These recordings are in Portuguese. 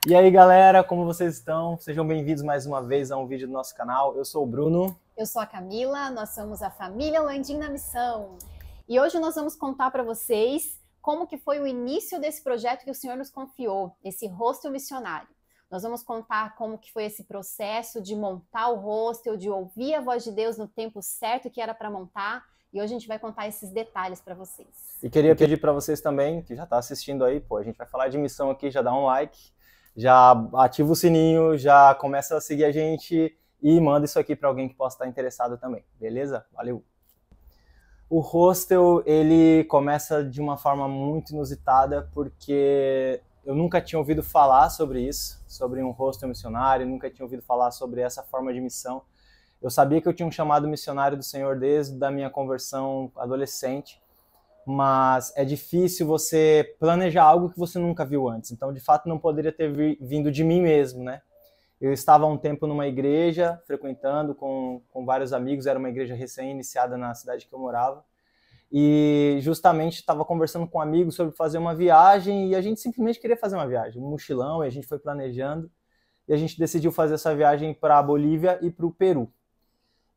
E aí, galera, como vocês estão? Sejam bem-vindos mais uma vez a um vídeo do nosso canal. Eu sou o Bruno. Eu sou a Camila, nós somos a família Landim na Missão. E hoje nós vamos contar para vocês como que foi o início desse projeto que o Senhor nos confiou, esse hostel missionário. Nós vamos contar como que foi esse processo de montar o hostel, de ouvir a voz de Deus no tempo certo que era para montar. E hoje a gente vai contar esses detalhes para vocês. E queria pedir para vocês também, que já está assistindo aí, a gente vai falar de missão aqui, já dá um like, já ativa o sininho, já começa a seguir a gente e manda isso aqui para alguém que possa estar interessado também, beleza? Valeu! O hostel, ele começa de uma forma muito inusitada, porque eu nunca tinha ouvido falar sobre isso, sobre um hostel missionário, nunca tinha ouvido falar sobre essa forma de missão. Eu sabia que eu tinha um chamado missionário do Senhor desde a minha conversão adolescente, mas é difícil você planejar algo que você nunca viu antes. Então, de fato, não poderia ter vindo de mim mesmo, né? Eu estava há um tempo numa igreja, frequentando com vários amigos, era uma igreja recém-iniciada na cidade que eu morava, e justamente estava conversando com amigos sobre fazer uma viagem, e a gente simplesmente queria fazer uma viagem, um mochilão, e a gente foi planejando, e a gente decidiu fazer essa viagem para a Bolívia e para o Peru.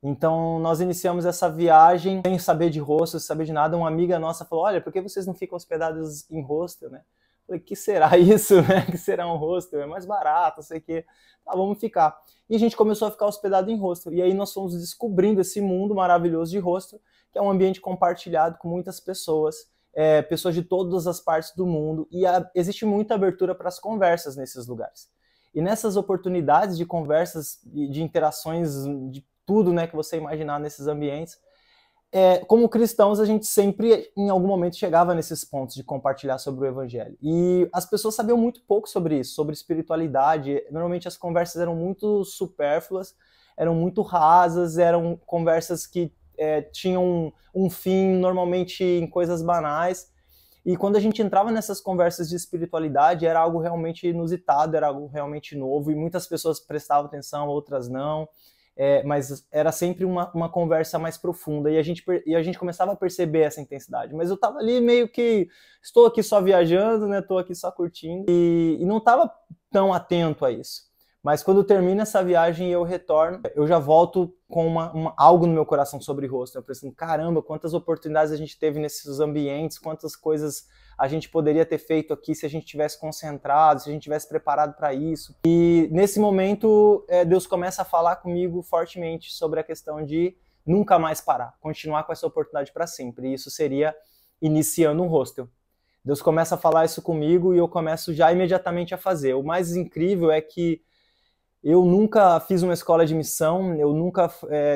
Então, nós iniciamos essa viagem sem saber de hostel, sem saber de nada. Uma amiga nossa falou, olha, por que vocês não ficam hospedados em hostel, né? Eu falei, que será isso, né? Que será um hostel? É mais barato, não sei o quê. Tá, vamos ficar. E a gente começou a ficar hospedado em hostel. E aí nós fomos descobrindo esse mundo maravilhoso de hostel, que é um ambiente compartilhado com muitas pessoas, pessoas de todas as partes do mundo. E existe muita abertura para as conversas nesses lugares. E nessas oportunidades de conversas, de interações, de tudo, né, que você imaginar nesses ambientes, como cristãos, a gente sempre, em algum momento, chegava nesses pontos de compartilhar sobre o evangelho. E as pessoas sabiam muito pouco sobre isso, sobre espiritualidade. Normalmente as conversas eram muito supérfluas, eram muito rasas, eram conversas que tinham um fim, normalmente em coisas banais. E quando a gente entrava nessas conversas de espiritualidade, era algo realmente inusitado, era algo realmente novo, e muitas pessoas prestavam atenção, outras não. Mas era sempre uma conversa mais profunda, e a gente começava a perceber essa intensidade. Mas eu estava ali meio que, estou aqui só viajando, né? Estou aqui só curtindo, e não estava tão atento a isso. Mas quando termina essa viagem e eu retorno, eu já volto com algo no meu coração sobre hostel. Eu pensando, caramba, quantas oportunidades a gente teve nesses ambientes, quantas coisas a gente poderia ter feito aqui se a gente tivesse concentrado, se a gente tivesse preparado para isso. E nesse momento, Deus começa a falar comigo fortemente sobre a questão de nunca mais parar, continuar com essa oportunidade para sempre. E isso seria iniciando um hostel. Deus começa a falar isso comigo e eu começo já imediatamente a fazer. O mais incrível é que eu nunca fiz uma escola de missão, eu nunca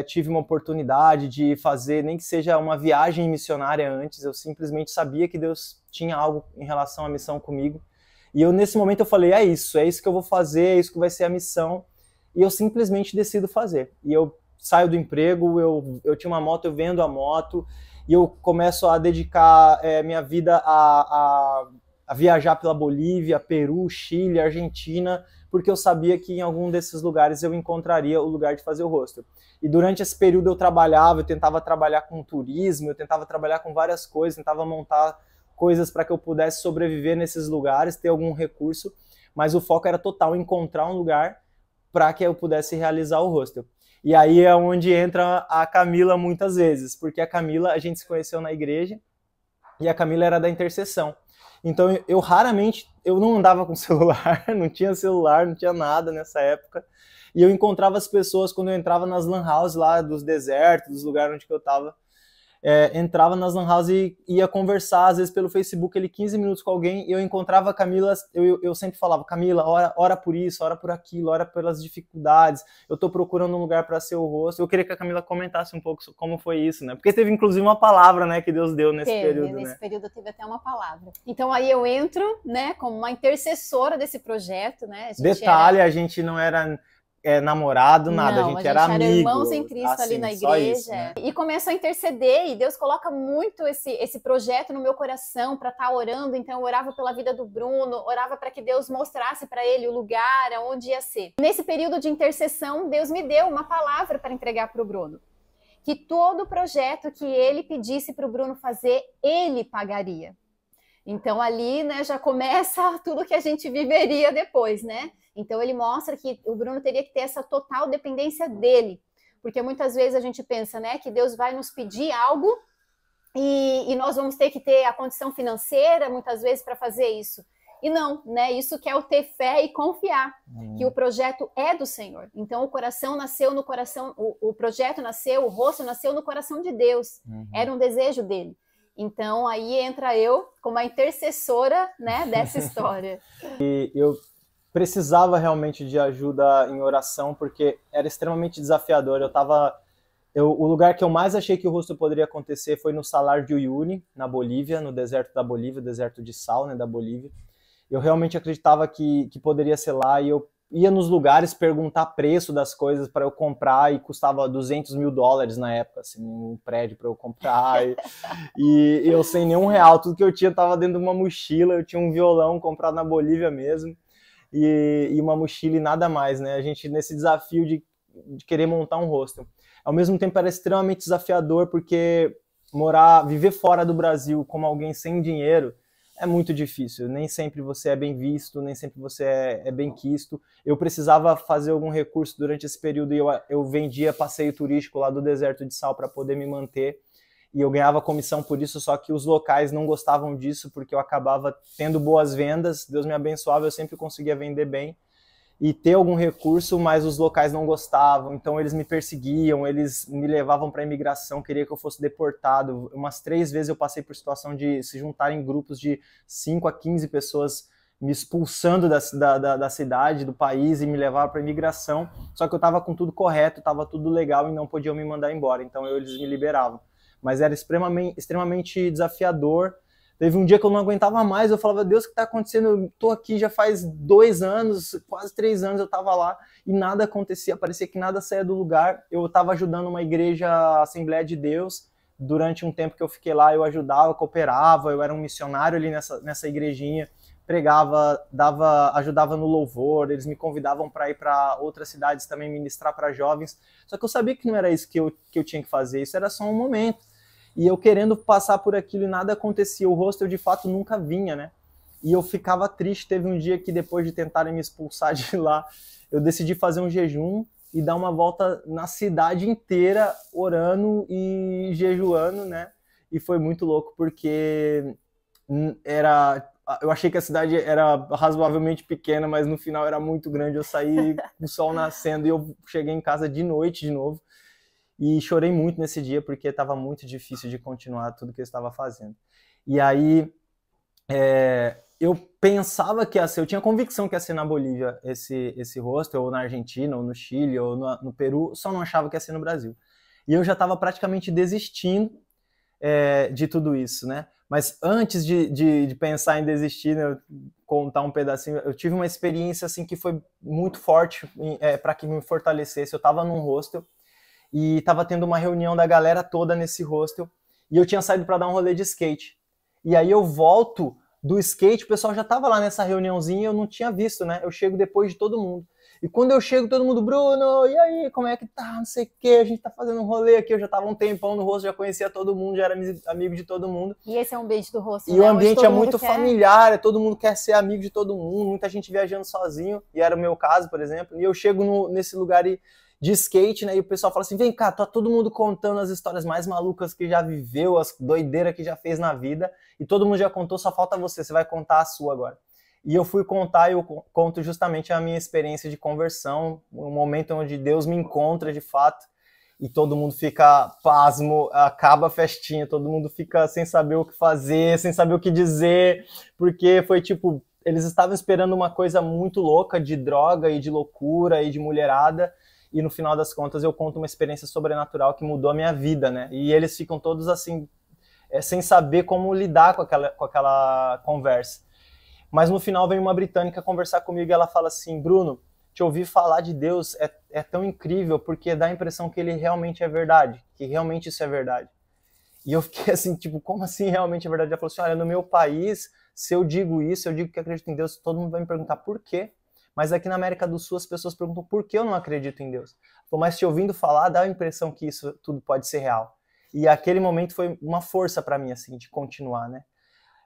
tive uma oportunidade de fazer, nem que seja uma viagem missionária antes, eu simplesmente sabia que Deus tinha algo em relação à missão comigo. E nesse momento eu falei, é isso que eu vou fazer, é isso que vai ser a missão, e eu simplesmente decido fazer. E eu saio do emprego, eu tinha uma moto, eu vendo a moto, e eu começo a dedicar minha vida a viajar pela Bolívia, Peru, Chile, Argentina, porque eu sabia que em algum desses lugares eu encontraria o lugar de fazer o hostel. E durante esse período eu trabalhava, eu tentava trabalhar com turismo, eu tentava trabalhar com várias coisas, tentava montar coisas para que eu pudesse sobreviver nesses lugares, ter algum recurso, mas o foco era total em encontrar um lugar para que eu pudesse realizar o hostel. E aí é onde entra a Camila muitas vezes, porque a Camila, a gente se conheceu na igreja, e a Camila era da intercessão. Então eu raramente, eu não andava com celular, não tinha celular, não tinha nada nessa época, e eu encontrava as pessoas quando eu entrava nas lan houses lá dos desertos, dos lugares onde eu estava, entrava nas lan houses e ia conversar, às vezes pelo Facebook, 15 minutos com alguém, e eu encontrava a Camila, eu sempre falava, Camila, ora por isso, ora por aquilo, ora pelas dificuldades, eu tô procurando um lugar para ser o rosto. Eu queria que a Camila comentasse um pouco como foi isso, né? Porque teve inclusive uma palavra, né, que Deus deu nesse período, nesse né? período teve até uma palavra. Então aí eu entro, né, como uma intercessora desse projeto, né? A gente não era namorado, nada, não, a gente era amigo. Irmãos em Cristo assim, ali na igreja. Isso, né? E começo a interceder, e Deus coloca muito esse projeto no meu coração para estar orando. Então eu orava pela vida do Bruno, orava para que Deus mostrasse para ele o lugar onde ia ser. Nesse período de intercessão, Deus me deu uma palavra para entregar para o Bruno. Que todo projeto que ele pedisse para o Bruno fazer, ele pagaria. Então ali, né, já começa tudo que a gente viveria depois, né? Então ele mostra que o Bruno teria que ter essa total dependência dele, porque muitas vezes a gente pensa, né, que Deus vai nos pedir algo e nós vamos ter que ter a condição financeira muitas vezes para fazer isso. E não, né? Isso que é o ter fé e confiar que o projeto é do Senhor. Então o coração nasceu no coração, o projeto nasceu, o rosto nasceu no coração de Deus. Era um desejo dele. Então aí entra eu como a intercessora, né, dessa história. E eu precisava realmente de ajuda em oração, porque era extremamente desafiador. O lugar que eu mais achei que o rosto poderia acontecer foi no Salar de Uyuni, na Bolívia, no deserto da Bolívia, deserto de sal, né, da Bolívia. Eu realmente acreditava que poderia ser lá, e eu ia nos lugares perguntar preço das coisas para eu comprar, e custava $200 mil na época, assim, um prédio para eu comprar, e eu sem nenhum real, tudo que eu tinha estava dentro de uma mochila. Eu tinha um violão comprado na Bolívia mesmo, e uma mochila e nada mais, né? A gente nesse desafio de querer montar um hostel. Ao mesmo tempo era extremamente desafiador, porque viver fora do Brasil como alguém sem dinheiro é muito difícil. Nem sempre você é bem visto, nem sempre você é bem quisto. Eu precisava fazer algum recurso durante esse período, e eu vendia passeio turístico lá do deserto de sal para poder me manter, e eu ganhava comissão por isso, só que os locais não gostavam disso, porque eu acabava tendo boas vendas, Deus me abençoava, eu sempre conseguia vender bem e ter algum recurso, mas os locais não gostavam, então eles me perseguiam, eles me levavam para a imigração, queria que eu fosse deportado. Umas 3 vezes eu passei por situação de se juntar em grupos de 5 a 15 pessoas me expulsando da cidade, do país, e me levar para a imigração, só que eu estava com tudo correto, estava tudo legal e não podiam me mandar embora, então eles me liberavam. Mas era extremamente desafiador. Teve um dia que eu não aguentava mais, eu falava, Deus, o que está acontecendo? Eu tô aqui já faz 2 anos, quase 3 anos eu estava lá, e nada acontecia, parecia que nada saía do lugar. Eu estava ajudando uma igreja, Assembleia de Deus, durante um tempo que eu fiquei lá, eu ajudava, cooperava, eu era um missionário ali nessa igrejinha, pregava, ajudava no louvor, eles me convidavam para ir para outras cidades também ministrar para jovens, só que eu sabia que não era isso que eu tinha que fazer, isso era só um momento. E eu querendo passar por aquilo e nada acontecia, o hostel de fato nunca vinha, né? E eu ficava triste. Teve um dia que, depois de tentarem me expulsar de lá, eu decidi fazer um jejum e dar uma volta na cidade inteira, orando e jejuando, né? E foi muito louco, porque eu achei que a cidade era razoavelmente pequena, mas no final era muito grande. Eu saí com o sol nascendo e eu cheguei em casa de noite de novo. E chorei muito nesse dia, porque estava muito difícil de continuar tudo que eu estava fazendo. E aí, eu pensava que ia ser, eu tinha convicção que ia ser na Bolívia esse hostel, ou na Argentina, ou no Chile, ou no Peru, só não achava que ia ser no Brasil. E eu já estava praticamente desistindo de tudo isso, né? Mas antes de pensar em desistir, né, contar um pedacinho, eu tive uma experiência assim que foi muito forte para que me fortalecesse. Eu estava num hostel, e estava tendo uma reunião da galera toda nesse hostel, e eu tinha saído para dar um rolê de skate. E aí eu volto do skate, o pessoal já estava lá nessa reuniãozinha, eu não tinha visto, né? Eu chego depois de todo mundo. E quando eu chego, todo mundo, Bruno, e aí, como é que tá? Não sei o que, a gente tá fazendo um rolê aqui. Eu já tava um tempão no hostel, já conhecia todo mundo, já era amigo de todo mundo. E esse é o ambiente do hostel, E né? O ambiente é muito familiar, todo mundo quer ser amigo de todo mundo, muita gente viajando sozinho, e era o meu caso, por exemplo. E eu chego nesse lugar de skate, né, e o pessoal fala assim, vem cá, tá todo mundo contando as histórias mais malucas que já viveu, as doideiras que já fez na vida, e todo mundo já contou, só falta você vai contar a sua agora. E eu fui contar, e eu conto justamente a minha experiência de conversão, um momento onde Deus me encontra de fato, e todo mundo fica pasmo, acaba a festinha, todo mundo fica sem saber o que fazer, sem saber o que dizer, porque foi tipo, eles estavam esperando uma coisa muito louca de droga e de loucura e de mulherada, e no final das contas eu conto uma experiência sobrenatural que mudou a minha vida, né? E eles ficam todos assim, sem saber como lidar com aquela conversa. Mas no final vem uma britânica conversar comigo e ela fala assim, Bruno, te ouvir falar de Deus é tão incrível, porque dá a impressão que ele realmente é verdade, que realmente isso é verdade. E eu fiquei assim, tipo, como assim realmente é verdade? Ela falou assim, olha, no meu país, se eu digo isso, eu digo que acredito em Deus, todo mundo vai me perguntar por quê? Mas aqui na América do Sul as pessoas perguntam por que eu não acredito em Deus. Mas te ouvindo falar, dá a impressão que isso tudo pode ser real. E aquele momento foi uma força para mim, assim, de continuar, né?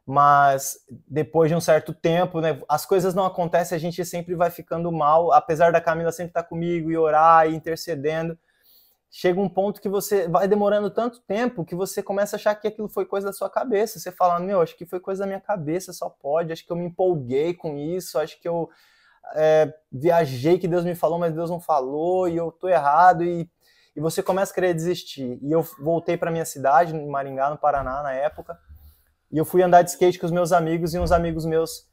mas depois de um certo tempo, né, as coisas não acontecem, a gente sempre vai ficando mal, apesar da Camila sempre estar comigo e orar e intercedendo. Chega um ponto que você vai demorando tanto tempo que você começa a achar que aquilo foi coisa da sua cabeça. Você fala, meu, acho que foi coisa da minha cabeça, só pode, acho que eu me empolguei com isso, acho que eu viajei que Deus me falou, mas Deus não falou, e eu tô errado, e você começa a querer desistir. E eu voltei para minha cidade, em Maringá, no Paraná, na época, e eu fui andar de skate com os meus amigos, e uns amigos meus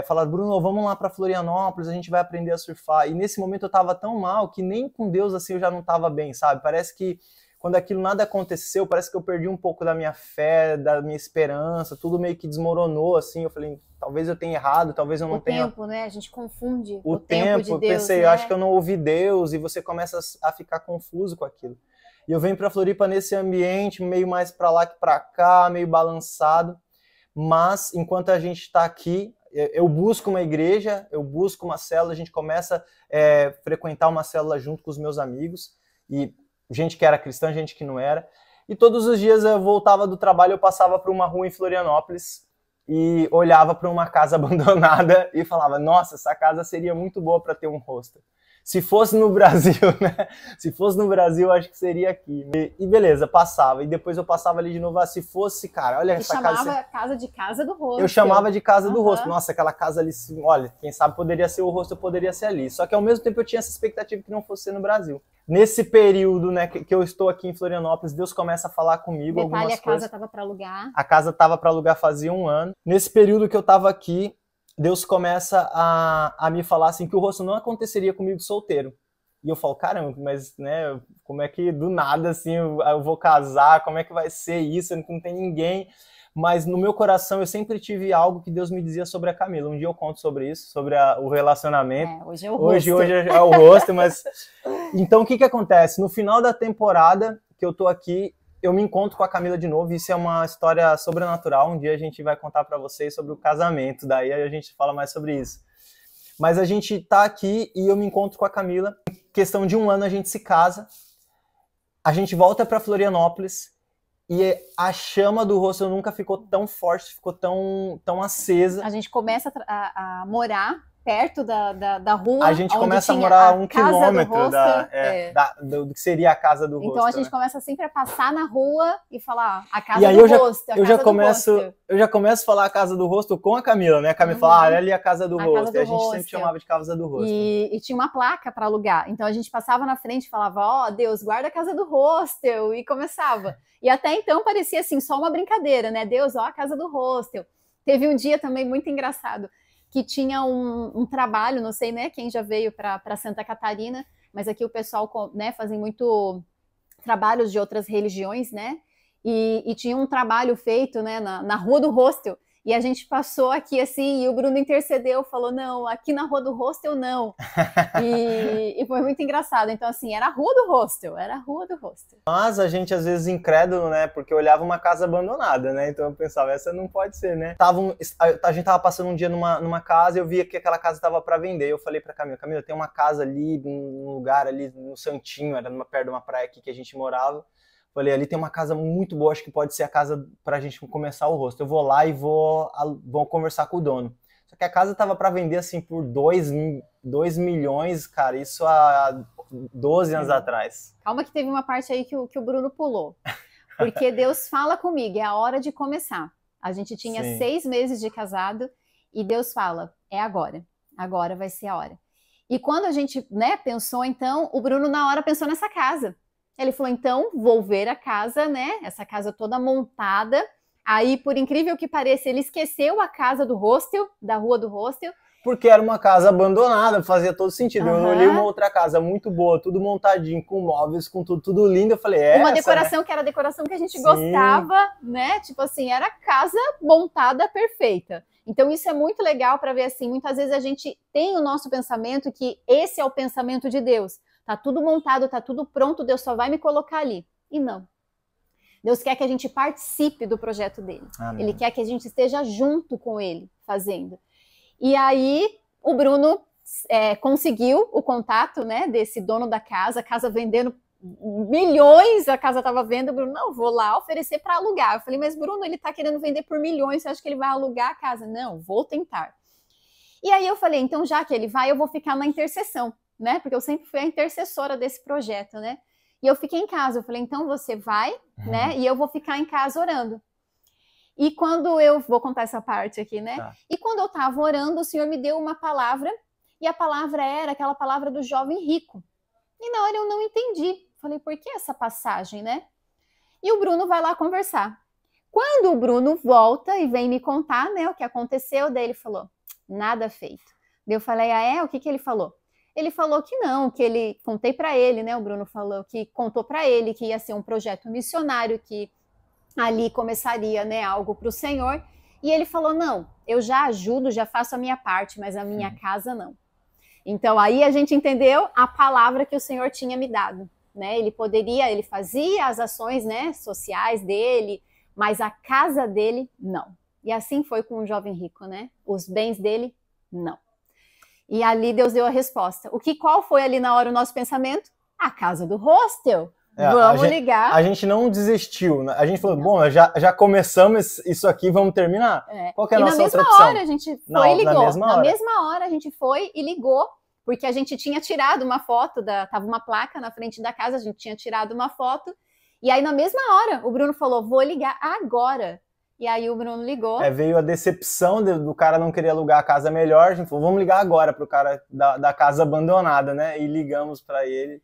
falaram, Bruno, vamos lá para Florianópolis, a gente vai aprender a surfar. E nesse momento eu tava tão mal que nem com Deus assim eu já não tava bem, sabe? Parece que quando aquilo nada aconteceu, parece que eu perdi um pouco da minha fé, da minha esperança, tudo meio que desmoronou, assim. Eu falei, talvez eu tenha errado, talvez eu não tenha... O tempo, né? A gente confunde o tempo de Deus, eu pensei, né? Eu acho que eu não ouvi Deus, e você começa a ficar confuso com aquilo. E eu venho para Floripa nesse ambiente, meio mais para lá que para cá, meio balançado. Mas, enquanto a gente está aqui, eu busco uma igreja, eu busco uma célula, a gente começa a frequentar uma célula junto com os meus amigos, e gente que era cristã, gente que não era. E todos os dias eu voltava do trabalho, eu passava por uma rua em Florianópolis e olhava para uma casa abandonada e falava, nossa, essa casa seria muito boa para ter um hostel. Se fosse no Brasil, né? Se fosse no Brasil, acho que seria aqui. E beleza, passava. E depois eu passava ali de novo. Se fosse, cara, olha essa casa. Você chamava casa de casa do hostel. Eu chamava de casa do hostel. Nossa, aquela casa ali, olha, quem sabe poderia ser o hostel, poderia ser ali. Só que ao mesmo tempo eu tinha essa expectativa que não fosse ser no Brasil. Nesse período, né, que eu estou aqui em Florianópolis, Deus começa a falar comigo algumas coisas. A casa estava para alugar. A casa estava para alugar fazia 1 ano. Nesse período que eu estava aqui, Deus começa a me falar assim que o hostel não aconteceria comigo solteiro. E eu falo, caramba, mas né, como é que do nada assim eu vou casar, como é que vai ser isso, não tem ninguém. Mas no meu coração eu sempre tive algo que Deus me dizia sobre a Camila. Um dia eu conto sobre isso, sobre o relacionamento. Hoje é o hostel. Hoje é o hostel, mas... Então o que acontece? No final da temporada que eu tô aqui, eu me encontro com a Camila de novo, isso é uma história sobrenatural, um dia a gente vai contar para vocês sobre o casamento, daí a gente fala mais sobre isso. Mas a gente tá aqui e eu me encontro com a Camila, em questão de 1 ano a gente se casa, a gente volta para Florianópolis e a chama do hostel nunca ficou tão forte, ficou tão acesa. A gente começa a morar perto da rua. A gente começa a morar a 1 quilômetro do que seria a casa do hostel. Então a gente começa sempre a passar na rua e falar a casa do hostel. Eu já começo a falar a casa do hostel com a Camila, né? A Camila fala, olha ali a casa do hostel. A gente sempre chamava de casa do hostel. E tinha uma placa para alugar. Então a gente passava na frente e falava, ó, Deus, guarda a casa do hostel. E começava. E até então parecia assim, só uma brincadeira, né? Deus, ó, a casa do hostel. Teve um dia também muito engraçado, que tinha um trabalho, não sei, né, quem já veio para Santa Catarina, mas aqui o pessoal, né, fazem muito trabalhos de outras religiões, né, e tinha um trabalho feito, né, na rua do hostel, e a gente passou aqui assim, e o Bruno intercedeu, falou, não, aqui na rua do hostel não, e foi muito engraçado. Então assim, era a rua do hostel. Mas a gente às vezes incrédulo, né, porque olhava uma casa abandonada, né, então eu pensava, essa não pode ser, né. A gente tava passando um dia numa casa e eu via que aquela casa estava para vender, eu falei pra Camila, tem uma casa ali, num lugar ali no Santinho, era perto de uma praia aqui que a gente morava. Falei, ali tem uma casa muito boa, acho que pode ser a casa pra gente começar o hostel. Eu vou lá e vou conversar com o dono. Só que a casa tava para vender assim por 2 milhões, cara, isso há 12 anos atrás. Calma que teve uma parte aí que o Bruno pulou. Porque Deus fala comigo, é a hora de começar. A gente tinha 6 meses de casado e Deus fala, é agora vai ser a hora. E quando a gente, né, pensou, então, o Bruno na hora pensou nessa casa. Ele falou, então, vou ver a casa, né? Essa casa toda montada. Aí, por incrível que pareça, ele esqueceu a casa do hostel, da rua do hostel. Porque era uma casa abandonada, fazia todo sentido. Eu olhei uma outra casa muito boa, tudo montadinho, com móveis, com tudo lindo. Eu falei, uma decoração, né? Que era a decoração que a gente gostava, né? Tipo assim, era a casa montada perfeita. Então isso é muito legal para ver assim, muitas vezes a gente tem o nosso pensamento que esse é o pensamento de Deus. Tá tudo montado, tá tudo pronto, Deus só vai me colocar ali. E não. Deus quer que a gente participe do projeto dele. Amém. Ele quer que a gente esteja junto com ele, fazendo. E aí o Bruno conseguiu o contato, né, desse dono da casa, a casa vendendo milhões, a casa estava vendo, o Bruno, não, vou lá oferecer para alugar. Eu falei, mas Bruno, ele está querendo vender por milhões, você acha que ele vai alugar a casa? Não, vou tentar. E aí eu falei, então já que ele vai, eu vou ficar na intercessão, né? Porque eu sempre fui a intercessora desse projeto, né? E eu fiquei em casa, eu falei, então você vai, né? E eu vou ficar em casa orando. E quando eu, vou contar essa parte aqui, né? Tá. E quando eu estava orando, o Senhor me deu uma palavra, e a palavra era aquela palavra do jovem rico. E na hora eu não entendi. Falei, por que essa passagem, né? E o Bruno vai lá conversar. Quando o Bruno volta e vem me contar, né, o que aconteceu, daí ele falou, nada feito. Daí eu falei, ah, é? O que ele falou? Ele falou que não, que ele, contei para ele, né, o Bruno falou que contou para ele que ia ser um projeto missionário, que ali começaria, né, algo para o Senhor. E ele falou, não, eu já ajudo, já faço a minha parte, mas a minha casa não. Então aí a gente entendeu a palavra que o Senhor tinha me dado. Né, ele fazia as ações, né, sociais dele, mas a casa dele, não. E assim foi com o jovem rico, né? Os bens dele, não. E ali Deus deu a resposta. Qual foi ali na hora o nosso pensamento? A casa do hostel. Vamos ligar. A gente não desistiu, né? A gente falou, bom, já começamos isso aqui, vamos terminar. Qual que é a nossa outra opção? Na mesma hora a gente foi e ligou. Na mesma hora a gente foi e ligou. Porque a gente tinha tirado uma foto, tava uma placa na frente da casa, a gente tinha tirado uma foto, e aí na mesma hora o Bruno falou, vou ligar agora. E aí o Bruno ligou. Veio a decepção do cara não querer alugar a casa melhor, a gente falou, vamos ligar agora pro cara da casa abandonada, né? E ligamos para ele.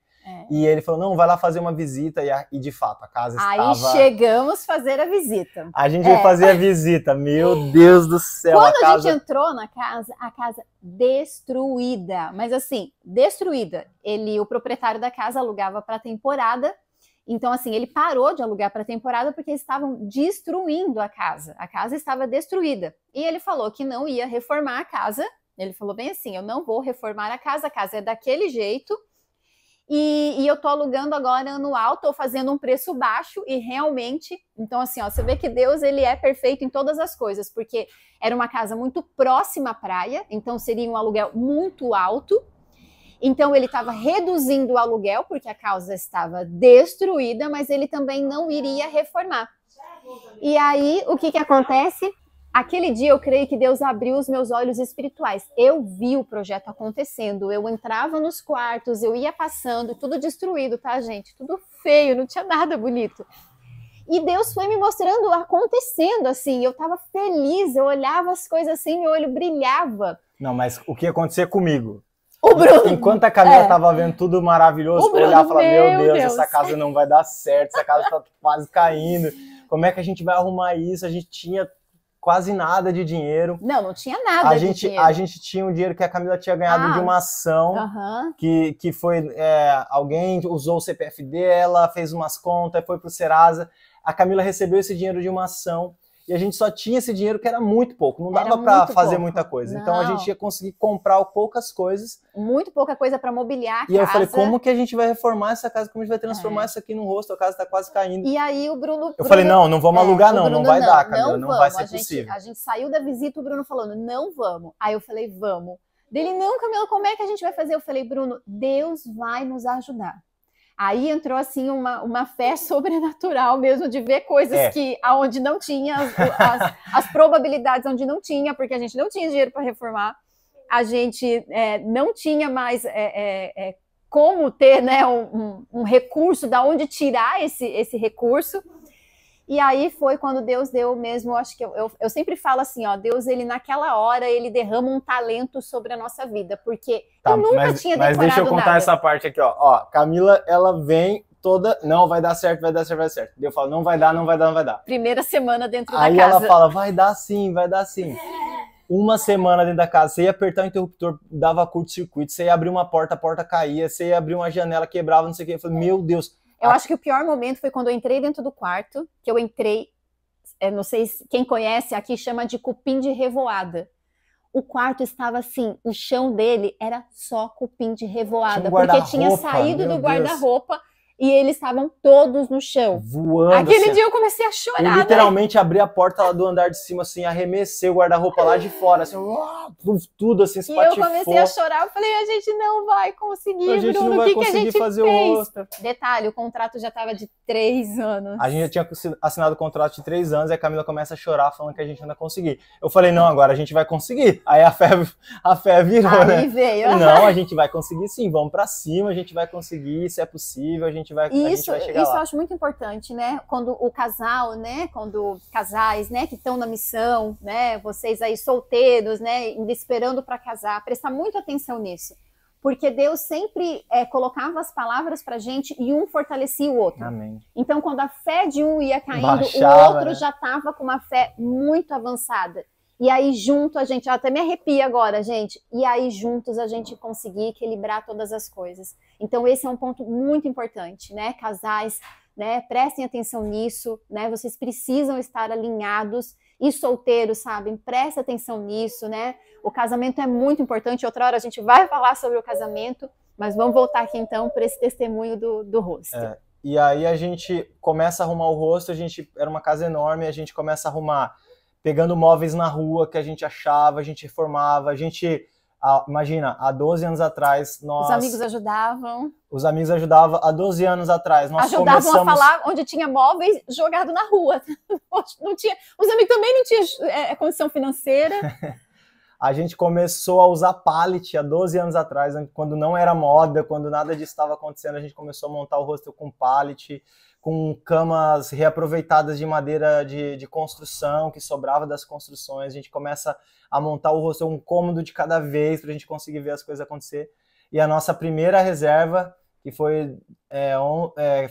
E ele falou, não, vai lá fazer uma visita, e de fato, a casa estava... Aí chegamos a fazer a visita. A gente foi fazer a visita, meu Deus do céu. Quando a gente entrou na casa, a casa destruída, mas assim, destruída. O proprietário da casa alugava para temporada, então assim, ele parou de alugar para temporada porque eles estavam destruindo a casa estava destruída. E ele falou que não ia reformar a casa, ele falou bem assim, eu não vou reformar a casa é daquele jeito, e eu tô alugando agora anual, tô fazendo um preço baixo e realmente, então assim, ó, você vê que Deus, ele é perfeito em todas as coisas, porque era uma casa muito próxima à praia, então seria um aluguel muito alto, então ele estava reduzindo o aluguel, porque a casa estava destruída, mas ele também não iria reformar. E aí, o que acontece? Aquele dia eu creio que Deus abriu os meus olhos espirituais. Eu vi o projeto acontecendo, eu entrava nos quartos, eu ia passando, tudo destruído, tá, gente? Tudo feio, não tinha nada bonito. E Deus foi me mostrando acontecendo, assim, eu tava feliz, eu olhava as coisas assim, meu olho brilhava. Não, mas o que acontecia comigo? O Bruno, enquanto a Camila tava vendo tudo maravilhoso, eu olhava e falava, meu Deus, essa casa não vai dar certo, essa casa tá quase caindo, como é que a gente vai arrumar isso? A gente tinha quase nada de dinheiro. Não tinha nada de dinheiro. A gente tinha um dinheiro que a Camila tinha ganhado de uma ação, que foi, alguém usou o CPF dela, fez umas contas, foi pro Serasa. A Camila recebeu esse dinheiro de uma ação e a gente só tinha esse dinheiro que era muito pouco, não dava para fazer muita coisa. Não. Então a gente ia conseguir comprar poucas coisas. Muito pouca coisa para mobiliar a casa. E eu falei, como que a gente vai reformar essa casa? Como a gente vai transformar isso aqui no rosto? A casa está quase caindo. E aí o Bruno... Eu falei, não vamos alugar não vai dar, Camila, não vai ser possível. A gente saiu da visita, o Bruno falando, não vamos. Aí eu falei, vamos. Dele, não, Camila, como é que a gente vai fazer? Eu falei, Bruno, Deus vai nos ajudar. Aí entrou assim uma fé sobrenatural mesmo, de ver coisas que aonde não tinha, as probabilidades onde não tinha, porque a gente não tinha dinheiro para reformar, a gente não tinha mais como ter, né, um recurso, da onde tirar esse recurso. E aí foi quando Deus deu mesmo, eu acho que eu sempre falo assim, ó, Deus, ele naquela hora, ele derrama um talento sobre a nossa vida, porque eu nunca tinha decorado nada. Mas deixa eu contar essa parte aqui, ó. Camila, ela vem toda, não, vai dar certo. Eu falo, não vai dar. Primeira semana dentro da casa. Aí ela fala, vai dar sim. Uma semana dentro da casa, você ia apertar o interruptor, dava curto-circuito, você ia abrir uma porta, a porta caía, você ia abrir uma janela, quebrava, não sei o que. Eu falei, meu Deus. Eu acho que o pior momento foi quando eu entrei dentro do quarto, que eu entrei, não sei quem conhece, aqui chama de cupim de revoada. O quarto estava assim, o chão dele era só cupim de revoada, porque tinha saído do guarda-roupa, e eles estavam todos no chão. Voando. Aquele assim, dia eu comecei a chorar, eu literalmente abri a porta lá do andar de cima, assim, arremessei o guarda-roupa lá de fora, assim, tudo assim, espatifou. E eu comecei a chorar, eu falei, a gente não vai conseguir, a gente Bruno, não vai o que conseguir a gente fazer fez? o rosto. Detalhe, o contrato já estava de 3 anos. A gente já tinha assinado o contrato de 3 anos e a Camila começa a chorar falando que a gente não vai conseguir. Eu falei, não, agora a gente vai conseguir. Aí a fé virou, aí né? Veio. Não, a gente vai conseguir sim, vamos pra cima, a gente vai conseguir, se é possível, a gente vai chegar Isso lá. eu acho muito importante, né? Quando o casal, né? Quando casais, né? Que estão na missão, né? Vocês aí solteiros, né? Ainda esperando para casar, prestar muita atenção nisso. Porque Deus sempre colocava as palavras pra gente e um fortalecia o outro. Amém. Então, quando a fé de um ia caindo, Baixava, o outro né? já estava com uma fé muito avançada. E aí, junto, a gente, até me arrepia agora, gente. E aí, juntos, a gente conseguir equilibrar todas as coisas. Então, esse é um ponto muito importante, né? Casais, né? Prestem atenção nisso, né? Vocês precisam estar alinhados. E solteiros, sabem? Prestem atenção nisso, né? O casamento é muito importante. Outra hora a gente vai falar sobre o casamento, mas vamos voltar aqui, então, para esse testemunho do rosto. E aí, a gente começa a arrumar o rosto. Era uma casa enorme, a gente começa a arrumar pegando móveis na rua que a gente achava, a gente reformava, imagina, há 12 anos atrás, Os amigos ajudavam. Os amigos ajudavam. Há 12 anos atrás, nós ajudavam a falar onde tinha móveis jogado na rua. Não tinha, os amigos também não tinham condição financeira. A gente começou a usar pallet há 12 anos atrás, quando não era moda, quando nada disso estava acontecendo, a gente começou a montar o hostel com pallet, com camas reaproveitadas de madeira de construção, que sobrava das construções. A gente começa a montar o hostel um cômodo de cada vez, para a gente conseguir ver as coisas acontecer. E a nossa primeira reserva, que foi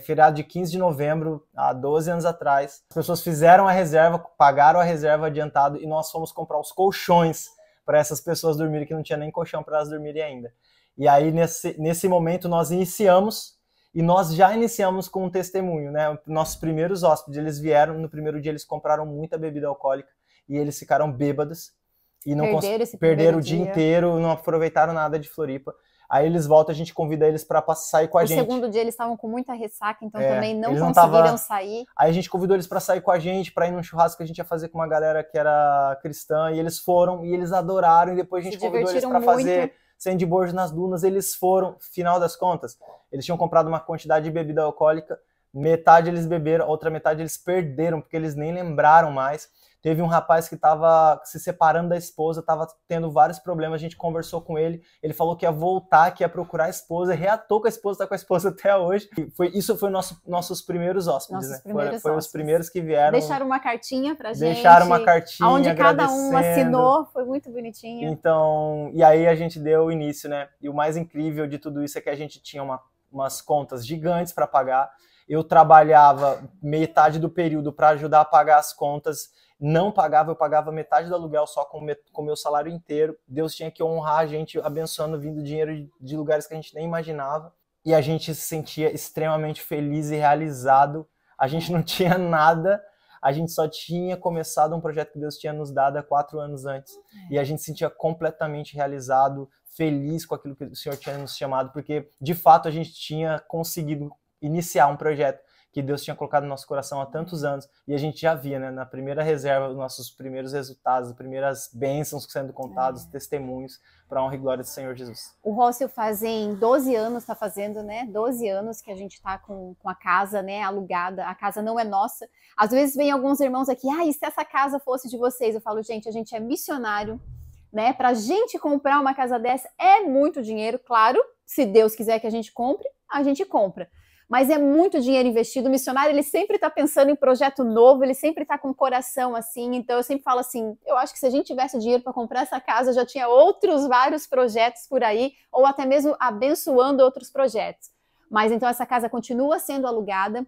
feriado de 15 de novembro, há 12 anos atrás, as pessoas fizeram a reserva, pagaram a reserva adiantado, e nós fomos comprar os colchões para essas pessoas dormirem, que não tinha nem colchão para elas dormirem ainda. E aí, nesse momento, nós iniciamos, e nós já iniciamos com um testemunho, né? Nossos primeiros hóspedes, eles vieram, no primeiro dia eles compraram muita bebida alcoólica, e eles ficaram bêbados, e perderam o dia inteiro, não aproveitaram nada de Floripa. Aí eles voltam, a gente convida eles para sair com a gente. No segundo dia eles estavam com muita ressaca, então também não conseguiram sair. Aí a gente convidou eles para sair com a gente, para ir num churrasco que a gente ia fazer com uma galera que era cristã, e eles foram, e eles adoraram, e depois a gente convidou eles para fazer sandboard nas dunas, eles foram. Final das contas, eles tinham comprado uma quantidade de bebida alcoólica, metade eles beberam, outra metade eles perderam, porque eles nem lembraram mais. Teve um rapaz que estava se separando da esposa, estava tendo vários problemas, a gente conversou com ele, ele falou que ia voltar, que ia procurar a esposa, reatou com a esposa, está com a esposa até hoje. Isso foi nossos primeiros hóspedes, né? Foi os primeiros que vieram. Deixaram uma cartinha pra gente. Deixaram uma cartinha, onde cada um assinou, foi muito bonitinho. Então, e aí a gente deu o início, né? E o mais incrível de tudo isso é que a gente tinha umas contas gigantes para pagar. Eu trabalhava metade do período para ajudar a pagar as contas. Não pagava, eu pagava metade do aluguel só com o meu salário inteiro. Deus tinha que honrar a gente abençoando, vindo dinheiro de lugares que a gente nem imaginava. E a gente se sentia extremamente feliz e realizado. A gente não tinha nada, a gente só tinha começado um projeto que Deus tinha nos dado há 4 anos antes. E a gente se sentia completamente realizado, feliz com aquilo que o Senhor tinha nos chamado, porque de fato a gente tinha conseguido iniciar um projeto que Deus tinha colocado no nosso coração há tantos anos, e a gente já via, né, na primeira reserva, os nossos primeiros resultados, as primeiras bênçãos sendo contados, testemunhos, para a honra e glória do Senhor Jesus. O hostel fazem 12 anos, está fazendo, né, 12 anos que a gente está com a casa, né, alugada, a casa não é nossa. Às vezes vem alguns irmãos aqui, e se essa casa fosse de vocês? Eu falo, gente, a gente é missionário, né, para a gente comprar uma casa dessa é muito dinheiro, claro, se Deus quiser que a gente compre, a gente compra. Mas é muito dinheiro investido. O missionário, ele sempre está pensando em projeto novo, ele sempre está com o coração assim. Então, eu sempre falo assim, eu acho que se a gente tivesse dinheiro para comprar essa casa, já tinha vários projetos por aí, ou até mesmo abençoando outros projetos. Mas, então, essa casa continua sendo alugada.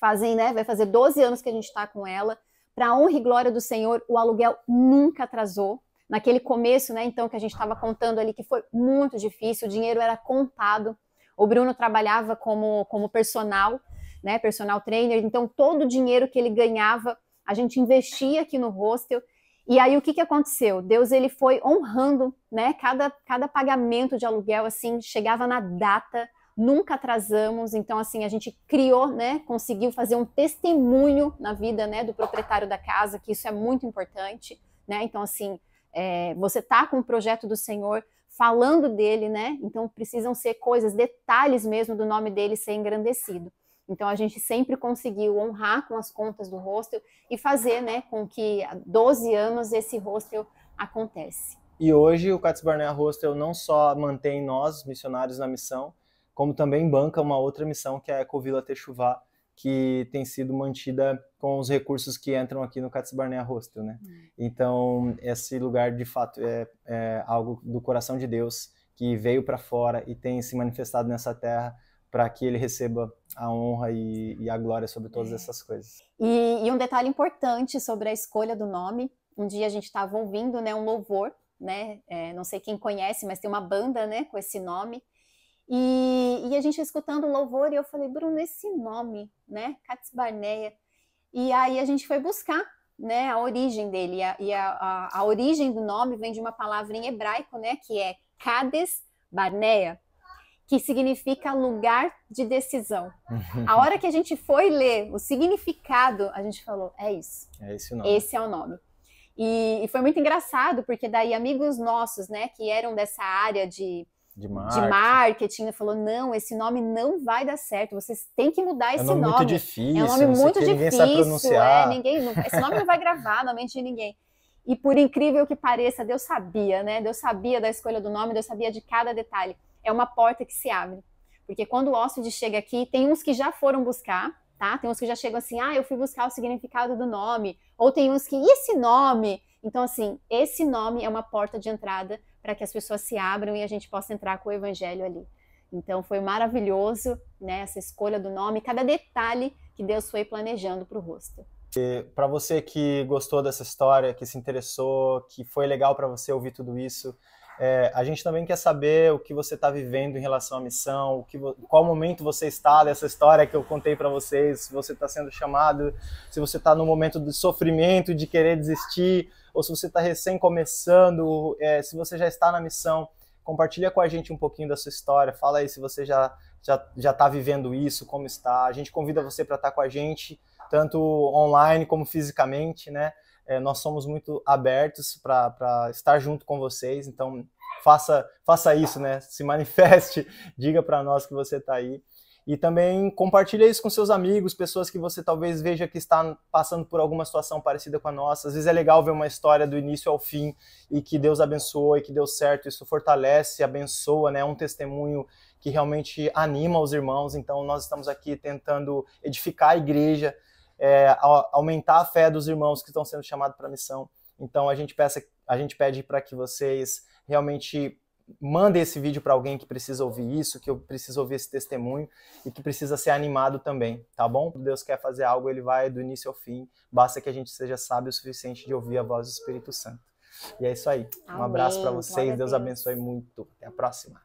Vai fazer 12 anos que a gente está com ela. Para a honra e glória do Senhor, o aluguel nunca atrasou. Naquele começo, né, então, que a gente estava contando ali, que foi muito difícil, o dinheiro era contado. O Bruno trabalhava como personal, né, personal trainer, então todo o dinheiro que ele ganhava, a gente investia aqui no hostel. E aí o que aconteceu? Deus, ele foi honrando, né, cada pagamento de aluguel, assim, chegava na data, nunca atrasamos. Então, assim, a gente criou, né, conseguiu fazer um testemunho na vida, né, do proprietário da casa, que isso é muito importante, né? Então, assim, você tá com o projeto do Senhor, falando dele, né? Então precisam ser coisas, detalhes mesmo do nome dele ser engrandecido. Então a gente sempre conseguiu honrar com as contas do hostel e fazer, né, com que há 12 anos esse hostel acontece. E hoje o Cats Barnea Hostel não só mantém nós, missionários na missão, como também banca uma outra missão que é a Ecovila Techuvá, que tem sido mantida com os recursos que entram aqui no Cats Barnea Hostel, né? Então, esse lugar, de fato, é algo do coração de Deus, que veio para fora e tem se manifestado nessa terra para que ele receba a honra e a glória sobre todas essas coisas. E um detalhe importante sobre a escolha do nome, um dia a gente estava ouvindo, né, um louvor, né? Não sei quem conhece, mas tem uma banda, né, com esse nome. E a gente escutando o louvor, e eu falei, Bruno, esse nome, né, Cats Barnea, e aí a gente foi buscar, né, a origem dele, e a origem do nome vem de uma palavra em hebraico, né, que é Cades Barnea, que significa lugar de decisão. A hora que a gente foi ler o significado, a gente falou, é isso. É esse o nome. Esse é o nome. E foi muito engraçado, porque daí amigos nossos, né, que eram dessa área de marketing, falou, não, esse nome não vai dar certo, vocês têm que mudar esse nome. É um nome muito difícil. É um nome muito difícil, ninguém sabe pronunciar. Esse nome não vai gravar na mente de ninguém. E por incrível que pareça, Deus sabia, né? Deus sabia da escolha do nome, Deus sabia de cada detalhe. É uma porta que se abre. Porque quando o hóspede chega aqui, tem uns que já foram buscar, tá? Tem uns que já chegam assim, eu fui buscar o significado do nome. Ou tem uns que, e esse nome? Então, assim, esse nome é uma porta de entrada para que as pessoas se abram e a gente possa entrar com o evangelho ali. Então, foi maravilhoso, né, essa escolha do nome, cada detalhe que Deus foi planejando para o hostel. Para você que gostou dessa história, que se interessou, que foi legal para você ouvir tudo isso, a gente também quer saber o que você está vivendo em relação à missão, qual momento você está dessa história que eu contei para vocês, se você está sendo chamado, se você está no momento de sofrimento, de querer desistir, ou se você está recém começando, se você já está na missão, compartilha com a gente um pouquinho da sua história, fala aí se você já está vivendo isso, como está. A gente convida você para estar com a gente, tanto online como fisicamente, né? Nós somos muito abertos para estar junto com vocês, então faça isso, né? Se manifeste, diga para nós que você está aí. E também compartilha isso com seus amigos, pessoas que você talvez veja que está passando por alguma situação parecida com a nossa. Às vezes é legal ver uma história do início ao fim e que Deus abençoou e que deu certo. Isso fortalece, abençoa, né? É um testemunho que realmente anima os irmãos. Então nós estamos aqui tentando edificar a igreja, aumentar a fé dos irmãos que estão sendo chamados para a missão. Então a gente pede para que vocês realmente mandem esse vídeo para alguém que precisa ouvir isso, que precisa ouvir esse testemunho e que precisa ser animado também, tá bom? Deus quer fazer algo, ele vai do início ao fim, basta que a gente seja sábio o suficiente de ouvir a voz do Espírito Santo. E é isso aí. Um abraço para vocês, Deus abençoe muito. Até a próxima.